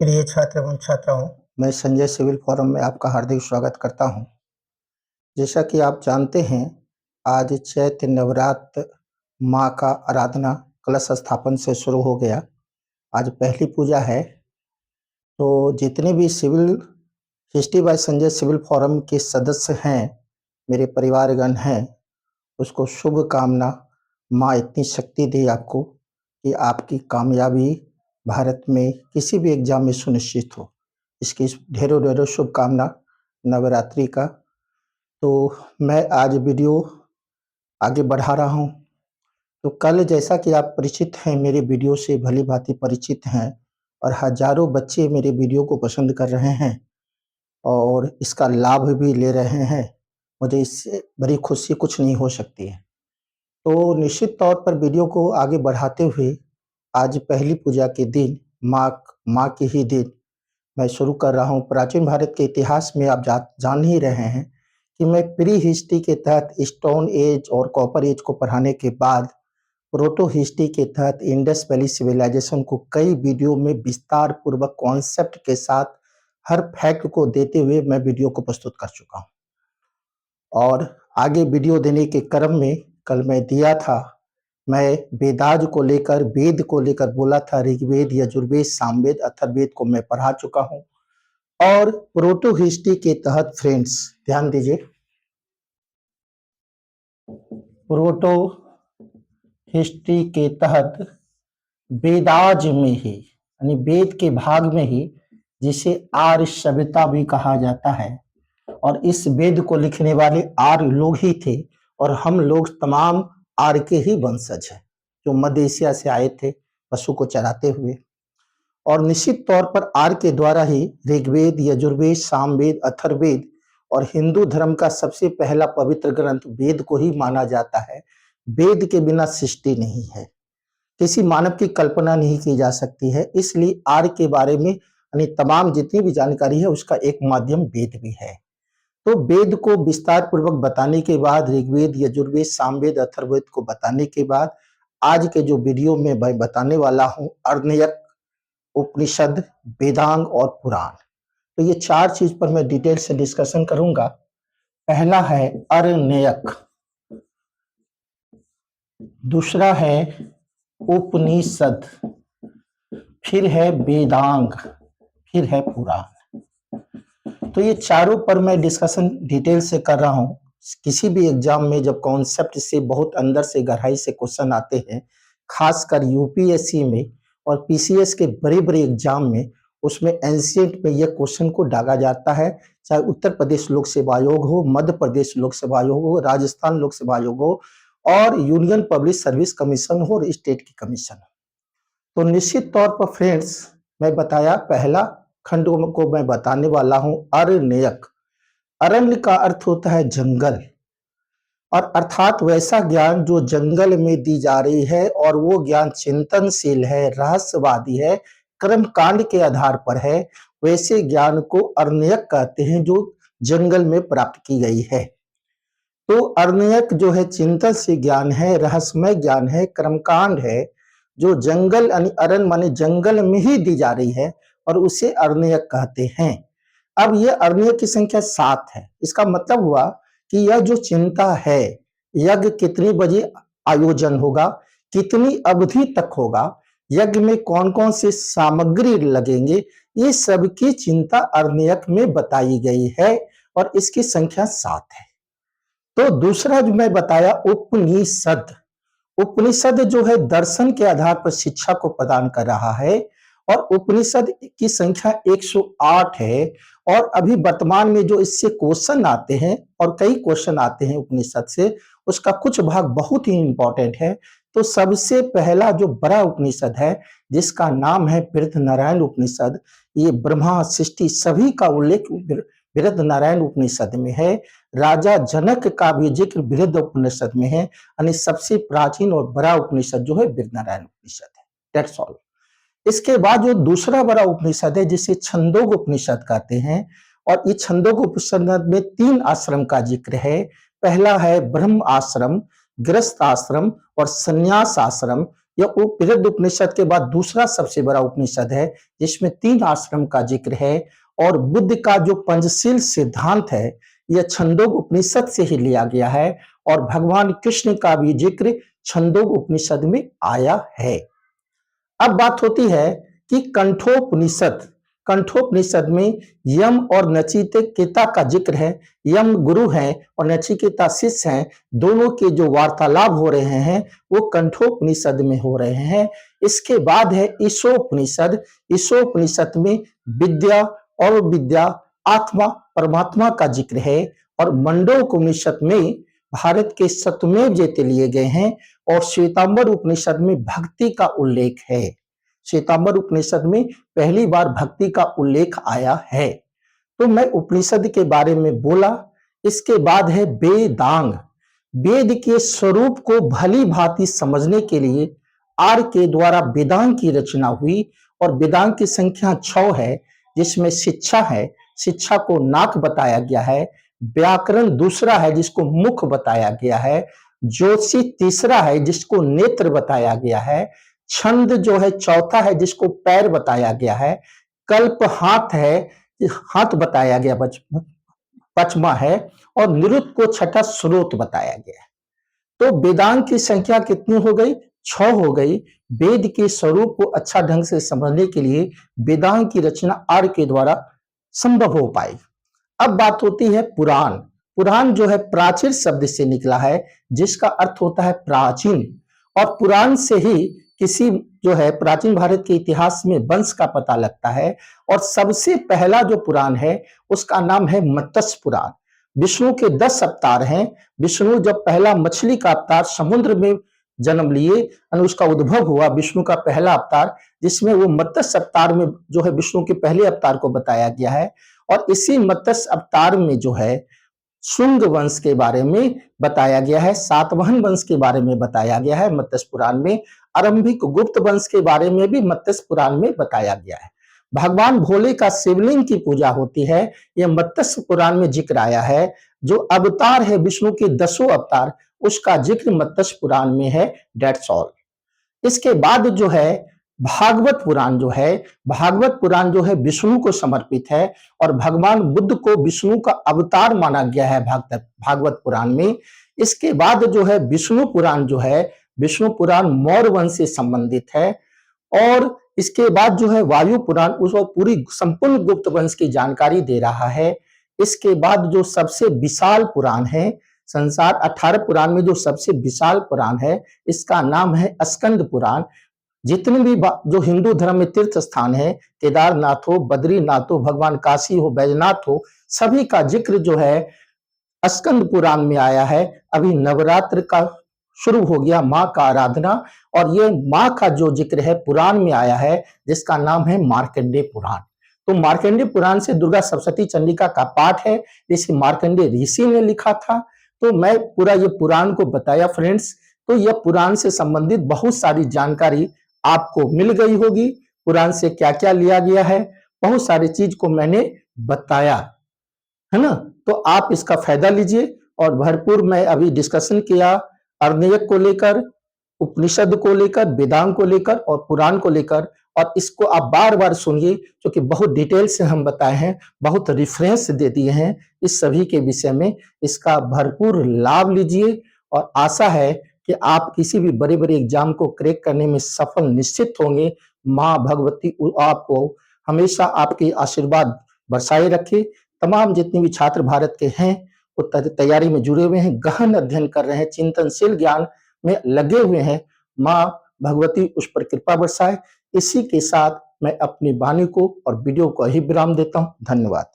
प्रिय छात्र एवं छात्राओं, मैं संजय सिविल फोरम में आपका हार्दिक स्वागत करता हूं। जैसा कि आप जानते हैं, आज चैत्र नवरात्र माँ का आराधना कलश स्थापन से शुरू हो गया। आज पहली पूजा है, तो जितने भी civil history by Sanjay civil forum के सदस्य हैं, मेरे परिवारगण हैं, उसको शुभ कामना। माँ इतनी शक्ति दे आपको कि आपकी कामयाबी भारत में किसी भी एग्जाम में सुनिश्चित हो। इसकी ढेरों ढेरों शुभकामना नवरात्रि का। तो मैं आज वीडियो आगे बढ़ा रहा हूँ। तो कल जैसा कि आप परिचित हैं, मेरे वीडियो से भली भांति परिचित हैं और हजारों बच्चे मेरे वीडियो को पसंद कर रहे हैं और इसका लाभ भी ले रहे हैं। मुझे इससे बड़ी खुशी कुछ नहीं हो सकती है। तो निश्चित तौर पर वीडियो को आगे बढ़ाते हुए आज पहली पूजा के दिन माँ के ही दिन मैं शुरू कर रहा हूँ। प्राचीन भारत के इतिहास में आप जान ही रहे हैं कि मैं प्री हिस्ट्री के तहत स्टोन एज और कॉपर एज को पढ़ाने के बाद प्रोटो हिस्ट्री के तहत इंडस वैली सिविलाइजेशन को कई वीडियो में विस्तार पूर्वक कॉन्सेप्ट के साथ हर फैक्ट को देते हुए मैं वीडियो को प्रस्तुत कर चुका हूँ। और आगे वीडियो देने के क्रम में कल मैं दिया था, मैं वेदाज को लेकर वेद को लेकर बोला था। ऋग्वेद, यजुर्वेद, सामवेद, अथर्ववेद को मैं पढ़ा चुका हूँ। और प्रोटो हिस्ट्री के तहत फ्रेंड्स ध्यान दीजिए, प्रोटो हिस्ट्री के तहत वेदाज में ही यानी वेद के भाग में ही, जिसे आर्य सभ्यता भी कहा जाता है, और इस वेद को लिखने वाले आर्य लोग ही थे और हम लोग तमाम आर्य के ही वंशज हैं जो मध्य एशिया से आए थे पशु को चराते हुए। और निश्चित तौर पर आर्य के द्वारा ही ऋग्वेद, यजुर्वेद, सामवेद, अथर्ववेद और हिंदू धर्म का सबसे पहला पवित्र ग्रंथ वेद को ही माना जाता है। वेद के बिना सृष्टि नहीं है, किसी मानव की कल्पना नहीं की जा सकती है। इसलिए आर्य के बारे में यानी तमाम जितनी भी जानकारी है उसका एक माध्यम वेद भी है। तो वेद को विस्तार पूर्वक बताने के बाद, ऋग्वेद, यजुर्वेद, सामवेद, अथर्ववेद को बताने के बाद, आज के जो वीडियो में मैं बताने वाला हूँ आरण्यक, उपनिषद, वेदांग और पुराण। तो ये चार चीज पर मैं डिटेल से डिस्कशन करूंगा। पहला है आरण्यक, दूसरा है उपनिषद, फिर है वेदांग, फिर है पुराण। तो ये चारों पर मैं डिस्कशन डिटेल से कर रहा हूं। किसी भी एग्जाम में जब कॉन्सेप्ट से बहुत अंदर से गहराई से क्वेश्चन आते हैं, खासकर यूपीएससी में और पीसीएस के बड़े बड़े एग्जाम में, उसमें एंशिएंट में यह क्वेश्चन को डाला जाता है। चाहे उत्तर प्रदेश लोक सेवा आयोग हो, मध्य प्रदेश लोक सेवा आयोग हो, राजस्थान लोक सेवा आयोग हो और यूनियन पब्लिक सर्विस कमीशन हो और स्टेट की कमीशन हो। तो निश्चित तौर पर फ्रेंड्स, मैं बताया पहला खंड को मैं बताने वाला हूं अरण्यक। अरण्य का अर्थ होता है जंगल, और अर्थात वैसा ज्ञान जो जंगल में दी जा रही है और वो ज्ञान चिंतनशील है, रहस्यवादी है, कर्मकांड के आधार पर है, वैसे ज्ञान को अरण्यक कहते हैं जो जंगल में प्राप्त की गई है। तो अरण्यक जो है चिंतन से ज्ञान है, रहस्यमय ज्ञान है, कर्मकांड है, जो जंगल यानी अरण्य माने जंगल में ही दी जा रही है और उसे अरण्यक कहते हैं। अब यह अरण्यक की संख्या 7 है। इसका मतलब हुआ कि यह जो चिंता है, यज्ञ कितने बजे आयोजन होगा, कितनी अवधि तक होगा, यज्ञ में कौन कौन से सामग्री लगेंगे, ये सब की चिंता अरण्यक में बताई गई है और इसकी संख्या 7 है। तो दूसरा जो मैं बताया उपनिषद। उपनिषद जो है दर्शन के आधार पर शिक्षा को प्रदान कर रहा है और उपनिषद की संख्या 108 है। और अभी वर्तमान में जो इससे क्वेश्चन आते हैं और कई क्वेश्चन आते हैं उपनिषद से, उसका कुछ भाग बहुत ही इंपॉर्टेंट है। तो सबसे पहला जो बड़ा उपनिषद है जिसका नाम है बृहदनारायण उपनिषद, ये ब्रह्मा सृष्टि सभी का उल्लेख बृहदनारायण उपनिषद में है। राजा जनक का भी जिक्र बृहद उपनिषद में है, यानी सबसे प्राचीन और बड़ा उपनिषद जो है बृहदनारायण उपनिषद है। That's all. इसके बाद जो दूसरा बड़ा उपनिषद है जिसे छंदोग उपनिषद कहते हैं, और ये छंदोग उपनिषद में 3 आश्रम का जिक्र है। पहला है ब्रह्म आश्रम, गृहस्थ आश्रम और संन्यास आश्रम। यह बृहद उपनिषद के बाद दूसरा सबसे बड़ा उपनिषद है जिसमें 3 आश्रम का जिक्र है। और बुद्ध का जो पंचशील सिद्धांत है यह छंदोग उपनिषद से ही लिया गया है और भगवान कृष्ण का भी जिक्र छंदोग उपनिषद में आया है। अब बात होती है कि कंठोपनिषद में यम और नचिकेता का जिक्र है। यम गुरु हैं और नचिकेता शिष्य हैं। दोनों के जो वार्तालाप हो रहे हैं वो कंठोपनिषद में हो रहे हैं। इसके बाद है ईशोपनिषद। ईशोपनिषद में विद्या और विद्या आत्मा परमात्मा का जिक्र है। और मंडोपनिषद में भारत के सत्यमेव जयते लिए गए हैं। और श्वेतांबर उपनिषद में भक्ति का उल्लेख है। श्वेतांबर उपनिषद में पहली बार भक्ति का उल्लेख आया है। तो मैं उपनिषद के बारे में बोला। इसके बाद है वेदांग। वेद के स्वरूप को भली भांति समझने के लिए आर्य के द्वारा वेदांग की रचना हुई। और वेदांग की संख्या 6 है जिसमें शिक्षा है, शिक्षा को नाक बताया गया है। व्याकरण दूसरा है जिसको मुख बताया गया है। ज्योतिषी तीसरा है जिसको नेत्र बताया गया है। छंद जो है चौथा है जिसको पैर बताया गया है। कल्प हाथ है, हाथ बताया गया पचमा है। और निरुक्त को छठा स्रोत बताया गया है। तो वेदांग की संख्या कितनी हो गई? 6 हो गई। वेद के स्वरूप को अच्छा ढंग से समझने के लिए वेदांग की रचना आर्य के द्वारा संभव हो पाई। अब बात होती है पुराण। पुराण जो है प्राचीन शब्द से निकला है जिसका अर्थ होता है प्राचीन। और पुराण से ही किसी जो है प्राचीन भारत के इतिहास में वंश का पता लगता है। और सबसे पहला जो पुराण है उसका नाम है मत्स्य पुराण। विष्णु के 10 अवतार हैं। विष्णु जब पहला मछली का अवतार समुद्र में जन्म लिए और उसका उद्भव हुआ विष्णु का पहला अवतार, जिसमें वो मत्स्य अवतार में जो है विष्णु के पहले अवतार को बताया गया है। और इसी मत्स्य अवतार में जो है शुंग वंश के बारे में बताया गया है, सातवाहन वंश के बारे में बताया गया है मत्स्य पुराण में। आरंभिक गुप्त वंश के बारे में भी मत्स्य पुराण में बताया गया है। भगवान भोले का शिवलिंग की पूजा होती है, यह मत्स्य पुराण में जिक्र आया है। जो अवतार है विष्णु के 10 अवतार उसका जिक्र मत्स्य पुराण में है। That's all. इसके बाद जो है भागवत पुराण जो है विष्णु को समर्पित है और भगवान बुद्ध को विष्णु का अवतार माना गया है भागवत पुराण में। इसके बाद जो है विष्णु पुराण मौर्य वंश से संबंधित है। और इसके बाद जो है वायु पुराण उसको पूरी संपूर्ण गुप्त वंश की जानकारी दे रहा है। इसके बाद जो सबसे विशाल पुराण है संसार 18 पुराण में जो सबसे विशाल पुराण है इसका नाम है स्कंद पुराण। जितने भी जो हिंदू धर्म में तीर्थ स्थान है, केदारनाथ हो, बद्रीनाथ हो, भगवान काशी हो, बैजनाथ हो, सभी का जिक्र जो है स्कंद पुराण में आया है। अभी नवरात्र का शुरू हो गया, माँ का आराधना, और ये माँ का जो जिक्र है पुराण में आया है जिसका नाम है मार्कंडेय पुराण। तो मार्कंडेय पुराण से दुर्गा सप्तशती चंडिका का पाठ है जिसे मार्कंडेय ऋषि ने लिखा था। तो मैं पूरा ये पुराण को बताया फ्रेंड्स। तो यह पुराण से संबंधित बहुत सारी जानकारी आपको मिल गई होगी। पुराण से क्या क्या लिया गया है, बहुत सारी चीज को मैंने बताया है ना। तो आप इसका फायदा लीजिए। और भरपूर मैं अभी डिस्कशन किया अर्णयक को लेकर, उपनिषद को लेकर, वेदांग को लेकर और पुराण को लेकर। और इसको आप बार बार सुनिए क्योंकि बहुत डिटेल से हम बताए हैं, बहुत रेफरेंस दे दिए हैं इस सभी के विषय में। इसका भरपूर लाभ लीजिए और आशा है कि आप किसी भी बड़े बड़े एग्जाम को क्रैक करने में सफल निश्चित होंगे। माँ भगवती आपको हमेशा आपके आशीर्वाद बरसाए रखे। तमाम जितने भी छात्र भारत के हैं वो तैयारी में जुड़े हुए हैं, गहन अध्ययन कर रहे हैं, चिंतनशील ज्ञान में लगे हुए हैं, माँ भगवती उस पर कृपा बरसाए। इसी के साथ मैं अपनी वाणी को और वीडियो को ही विराम देता हूँ। धन्यवाद।